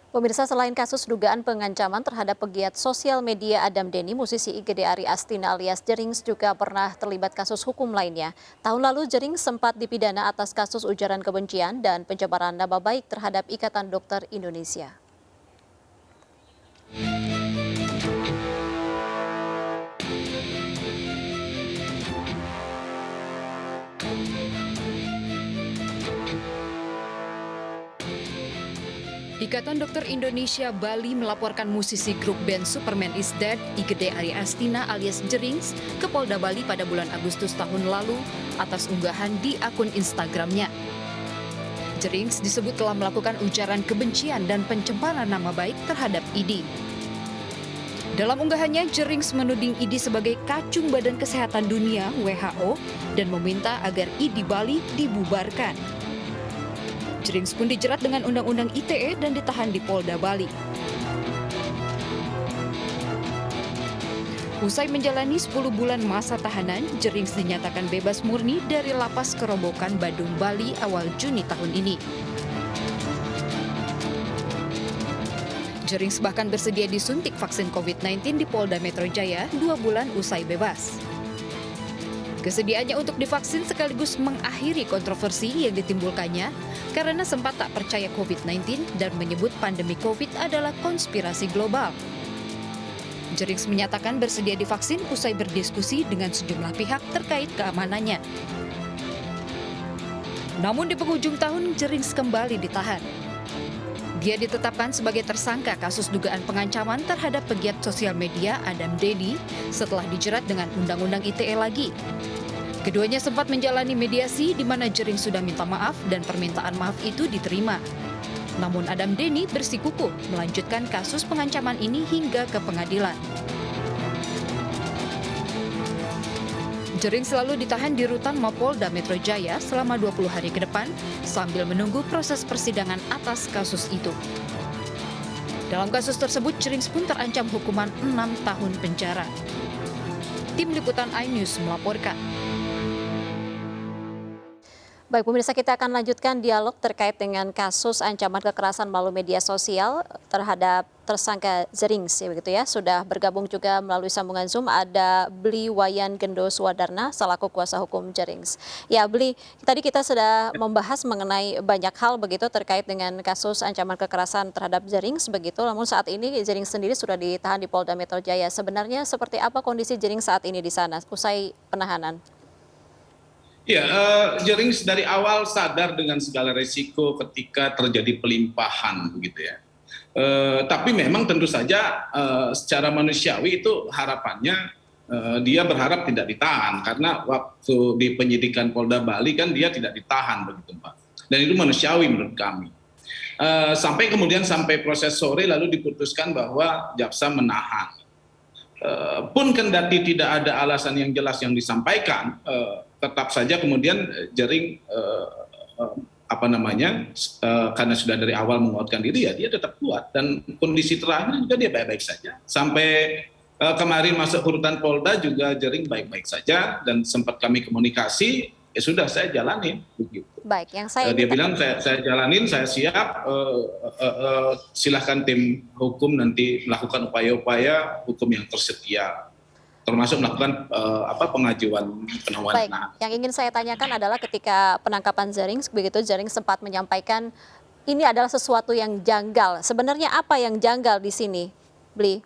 Pemirsa, selain kasus dugaan pengancaman terhadap pegiat sosial media Adam Denny, musisi IGD Ari Astina alias Jerings juga pernah terlibat kasus hukum lainnya. Tahun lalu Jerings sempat dipidana atas kasus ujaran kebencian dan pencemaran nama baik terhadap Ikatan Dokter Indonesia. Ikatan Dokter Indonesia Bali melaporkan musisi grup band Superman is Dead, IGD Ari Astina alias Jerings, ke Polda Bali pada bulan Agustus tahun lalu atas unggahan di akun Instagramnya. Jerings disebut telah melakukan ujaran kebencian dan pencemaran nama baik terhadap ID. Dalam unggahannya, Jerings menuding ID sebagai kacung Badan Kesehatan Dunia (WHO) dan meminta agar ID Bali dibubarkan. Jerings pun dijerat dengan Undang-Undang ITE dan ditahan di Polda Bali. Usai menjalani 10 bulan masa tahanan, Jerings dinyatakan bebas murni dari Lapas Kerobokan Badung, Bali awal Juni tahun ini. Jerings bahkan bersedia disuntik vaksin COVID-19 di Polda Metro Jaya 2 bulan usai bebas. Kesediaannya untuk divaksin sekaligus mengakhiri kontroversi yang ditimbulkannya karena sempat tak percaya COVID-19 dan menyebut pandemi COVID adalah konspirasi global. Jerings menyatakan bersedia divaksin usai berdiskusi dengan sejumlah pihak terkait keamanannya. Namun di penghujung tahun, Jerings kembali ditahan. Dia ditetapkan sebagai tersangka kasus dugaan pengancaman terhadap pegiat sosial media Adam Denny setelah dijerat dengan Undang-Undang ITE lagi. Keduanya sempat menjalani mediasi di mana Jerings sudah minta maaf dan permintaan maaf itu diterima. Namun Adam Denny bersikukuh melanjutkan kasus pengancaman ini hingga ke pengadilan. Jerings selalu ditahan di rutan Mapolda Metro Jaya selama 20 hari ke depan sambil menunggu proses persidangan atas kasus itu. Dalam kasus tersebut, Jerings pun terancam hukuman 6 tahun penjara. Tim Liputan iNews melaporkan. Baik, pemirsa, kita akan lanjutkan dialog terkait dengan kasus ancaman kekerasan melalui media sosial terhadap tersangka Jerings, ya begitu ya. Sudah bergabung juga melalui sambungan Zoom ada Bli Wayan Gendo Swadarna selaku kuasa hukum Jerings. Ya, Bli, tadi kita sudah membahas mengenai banyak hal begitu terkait dengan kasus ancaman kekerasan terhadap Jerings begitu. Namun saat ini Jerings sendiri sudah ditahan di Polda Metro Jaya. Sebenarnya seperti apa kondisi Jerings saat ini di sana usai penahanan? Ya, Jerings dari awal sadar dengan segala resiko ketika terjadi pelimpahan, begitu ya. Tapi memang tentu saja secara manusiawi itu harapannya dia berharap tidak ditahan karena waktu di penyidikan Polda Bali kan dia tidak ditahan begitu Pak. Dan itu manusiawi menurut kami. Sampai kemudian sampai proses sore lalu diputuskan bahwa jaksa menahan. Pun kendati tidak ada alasan yang jelas yang disampaikan, tetap saja kemudian Jering karena sudah dari awal menguatkan diri ya dia tetap kuat dan kondisi terakhir juga dia baik-baik saja sampai kemarin masuk urutan Polda juga Jering baik-baik saja dan sempat kami komunikasi ya sudah saya jalanin begitu. Baik, yang saya dia bilang saya jalanin, saya siap, silahkan tim hukum nanti melakukan upaya-upaya hukum yang tersedia, termasuk melakukan pengajuan penahanan. Baik, yang ingin saya tanyakan adalah ketika penangkapan Jerings, begitu Jerings sempat menyampaikan ini adalah sesuatu yang janggal. Sebenarnya apa yang janggal di sini, Bli?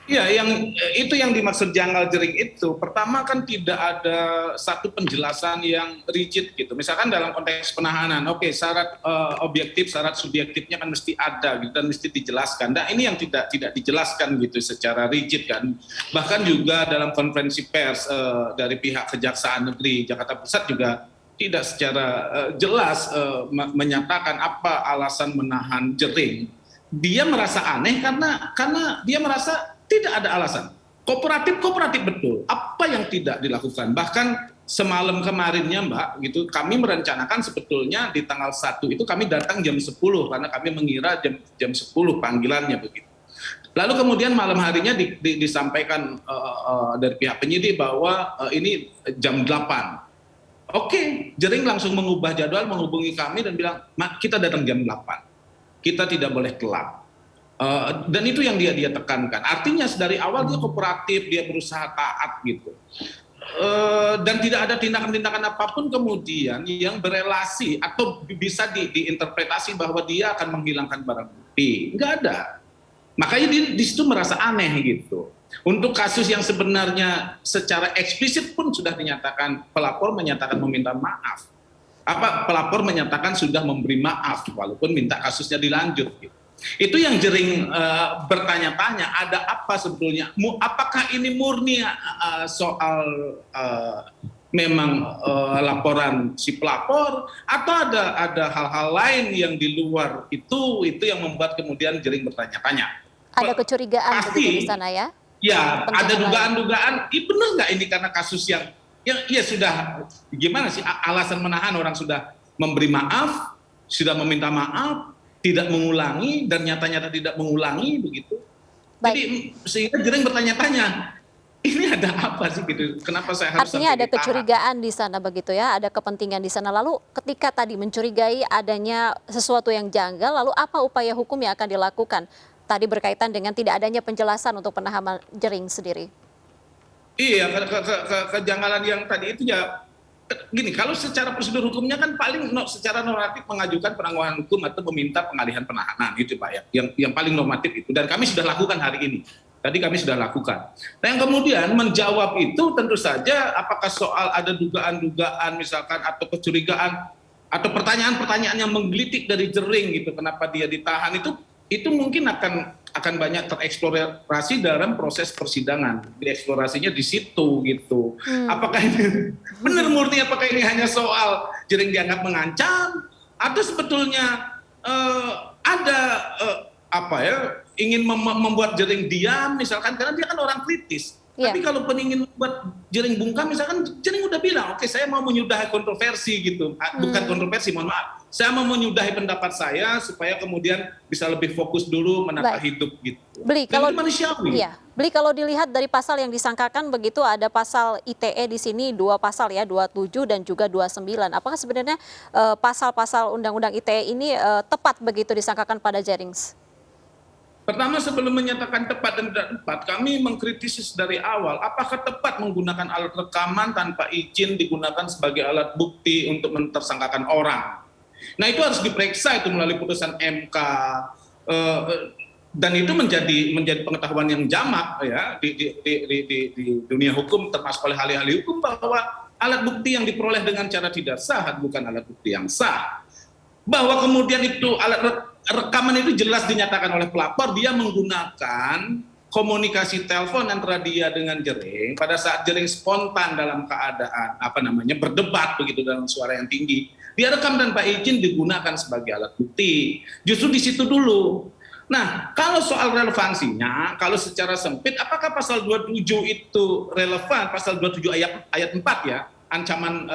Iya, itu yang dimaksud janggal Jering itu. Pertama kan tidak ada satu penjelasan yang rigid gitu. Misalkan dalam konteks penahanan, oke, syarat objektif, syarat subjektifnya kan mesti ada gitu dan mesti dijelaskan. Nah, ini yang tidak dijelaskan gitu secara rigid kan. Bahkan juga dalam konferensi pers dari pihak Kejaksaan Negeri Jakarta Pusat juga tidak secara jelas menyatakan apa alasan menahan Jering. Dia merasa aneh karena dia merasa tidak ada alasan. Kooperatif betul. Apa yang tidak dilakukan? Bahkan semalam kemarinnya Mbak, gitu, kami merencanakan sebetulnya di tanggal 1 itu kami datang jam 10 karena kami mengira jam 10 panggilannya begitu. Lalu kemudian malam harinya disampaikan dari pihak penyidik bahwa ini jam 8. Oke, Jering langsung mengubah jadwal, menghubungi kami dan bilang, kita datang jam 8. kita tidak boleh telat. Dan itu yang dia tekankan. Artinya dari awal dia kooperatif, dia berusaha taat gitu. Dan tidak ada tindakan-tindakan apapun kemudian yang berelasi atau bisa diinterpretasi bahwa dia akan menghilangkan barang bukti. Nggak ada. Makanya dia di situ merasa aneh gitu. Untuk kasus yang sebenarnya secara eksplisit pun sudah dinyatakan, pelapor menyatakan meminta maaf. Pelapor menyatakan sudah memberi maaf walaupun minta kasusnya dilanjut gitu. Itu yang Jering bertanya-tanya, ada apa sebetulnya? Apakah ini murni soal memang laporan si pelapor atau ada hal-hal lain yang di luar itu yang membuat kemudian Jering bertanya-tanya. Ada kecurigaan Pasti, begitu di sana ya? Ya, ada dugaan-dugaan. Benar nggak ini karena kasus yang ya sudah gimana sih alasan menahan orang sudah memberi maaf, sudah meminta maaf, tidak mengulangi dan nyata-nyata tidak mengulangi begitu. Baik. Jadi sehingga Jering bertanya-tanya, ini ada apa sih gitu? Kenapa saya harus Artinya ada sampai ditahan? kecurigaan di sana begitu ya, ada kepentingan di sana. Lalu ketika tadi mencurigai adanya sesuatu yang janggal, lalu apa upaya hukum yang akan dilakukan? Tadi berkaitan dengan tidak adanya penjelasan untuk penahanan Jering sendiri. Iya, kejanggalan yang tadi itu ya gini, kalau secara prosedur hukumnya kan paling secara normatif mengajukan penangguhan hukum atau meminta pengalihan penahanan itu Pak ya, yang paling normatif itu, dan kami sudah lakukan hari ini. Tadi kami sudah lakukan. Nah yang kemudian menjawab itu tentu saja apakah soal ada dugaan-dugaan misalkan atau kecurigaan atau pertanyaan-pertanyaan yang menggelitik dari Jering gitu, kenapa dia ditahan itu mungkin akan banyak tereksplorasi dalam proses persidangan. Dieksplorasinya di situ gitu. Apakah ini benar murni, apakah ini hanya soal Jering dianggap mengancam atau sebetulnya ada ingin membuat Jering diam misalkan karena dia kan orang kritis. Yeah. Tapi kalau ingin membuat Jering bungkam misalkan Jering udah bilang, oke, saya mau menyudahi kontroversi gitu. Bukan kontroversi, mohon maaf. Saya mau menyudahi pendapat saya supaya kemudian bisa lebih fokus dulu menata hidup gitu. Kalau itu manusiawi. Iya, Beli kalau dilihat dari pasal yang disangkakan begitu ada pasal ITE di sini 2 pasal ya, 27 dan juga 29. Apakah sebenarnya pasal-pasal undang-undang ITE ini tepat begitu disangkakan pada Jerings? Pertama, sebelum menyatakan tepat dan tidak tepat, kami mengkritisi dari awal apakah tepat menggunakan alat rekaman tanpa izin digunakan sebagai alat bukti untuk mentersangkakan orang. Nah itu harus diperiksa itu melalui putusan MK dan itu menjadi pengetahuan yang jamak ya di dunia hukum termasuk oleh ahli-ahli hukum bahwa alat bukti yang diperoleh dengan cara tidak sah bukan alat bukti yang sah. Bahwa kemudian itu alat rekaman itu jelas dinyatakan oleh pelapor dia menggunakan komunikasi telepon antara dia dengan Jering pada saat Jering spontan dalam keadaan berdebat begitu dalam suara yang tinggi. Dia rekam tanpa izin digunakan sebagai alat bukti. Justru di situ dulu. Nah, kalau soal relevansinya, kalau secara sempit apakah pasal 27 itu relevan? Pasal 27 ayat 4 ya. Ancaman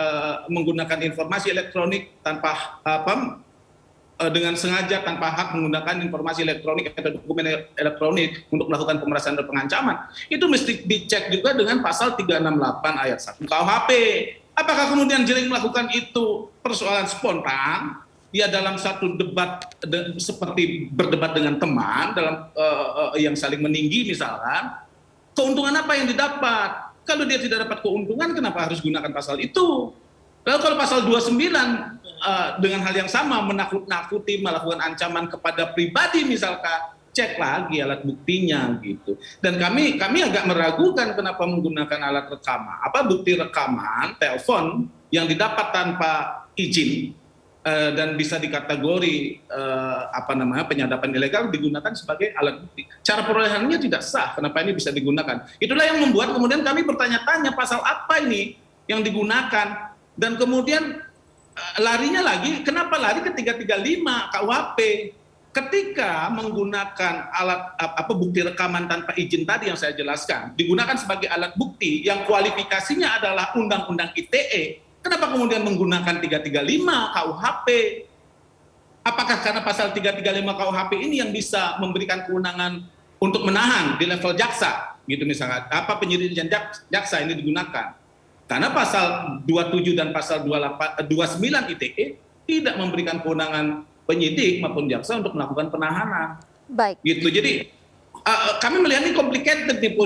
menggunakan informasi elektronik tanpa dengan sengaja tanpa hak menggunakan informasi elektronik atau dokumen elektronik untuk melakukan pemerasan dan pengancaman. Itu mesti dicek juga dengan pasal 368 ayat 1 KUHP. Apakah kemudian Jering melakukan itu persoalan spontan? Dia dalam satu debat seperti berdebat dengan teman dalam yang saling meninggi misalkan. Keuntungan apa yang didapat? Kalau dia tidak dapat keuntungan, kenapa harus gunakan pasal itu? Lalu kalau pasal 29 dengan hal yang sama menakut-nakuti, melakukan ancaman kepada pribadi misalkan, cek lagi alat buktinya gitu. Dan kami agak meragukan kenapa menggunakan alat rekaman. Bukti rekaman telepon yang didapat tanpa izin dan bisa dikategori penyadapan ilegal digunakan sebagai alat bukti. Cara perolehannya tidak sah. Kenapa ini bisa digunakan? Itulah yang membuat kemudian kami bertanya-tanya pasal apa ini yang digunakan dan kemudian larinya lagi. Kenapa lari ke 335 KUHP? Ketika menggunakan alat bukti rekaman tanpa izin tadi yang saya jelaskan digunakan sebagai alat bukti yang kualifikasinya adalah undang-undang ITE. Kenapa kemudian menggunakan 335 KUHP? Apakah karena pasal 335 KUHP ini yang bisa memberikan kewenangan untuk menahan di level jaksa, gitu misalnya, penyelidikan jaksa ini digunakan? Karena pasal 27 dan pasal 29 ITE tidak memberikan kewenangan penyidik maupun jaksa untuk melakukan penahanan. Baik. Gitu. Jadi kami melihat ini complicated nih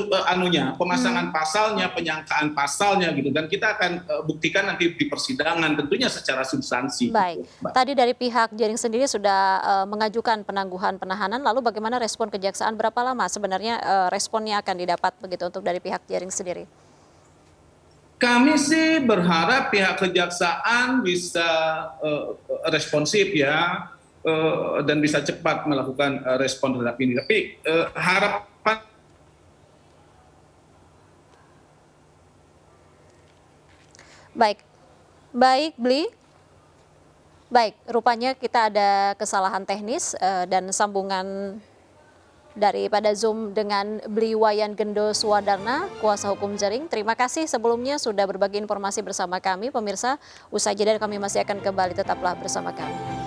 pemasangan pasalnya, penyangkaan pasalnya gitu, dan kita akan buktikan nanti di persidangan tentunya secara substansi. Baik. Gitu, Mbak. Tadi dari pihak Jering sendiri sudah mengajukan penangguhan penahanan, lalu bagaimana respon kejaksaan? Berapa lama sebenarnya responnya akan didapat begitu untuk dari pihak Jering sendiri? Kami sih berharap pihak kejaksaan bisa responsif ya, dan bisa cepat melakukan respon terhadap ini. Tapi harapan Baik. Baik, Bli. Baik, rupanya kita ada kesalahan teknis dan sambungan daripada Zoom dengan Bli Wayan Gendo Swadarna, kuasa hukum Jering. Terima kasih sebelumnya sudah berbagi informasi bersama kami. Pemirsa, usai jeda kami masih akan kembali, tetaplah bersama kami.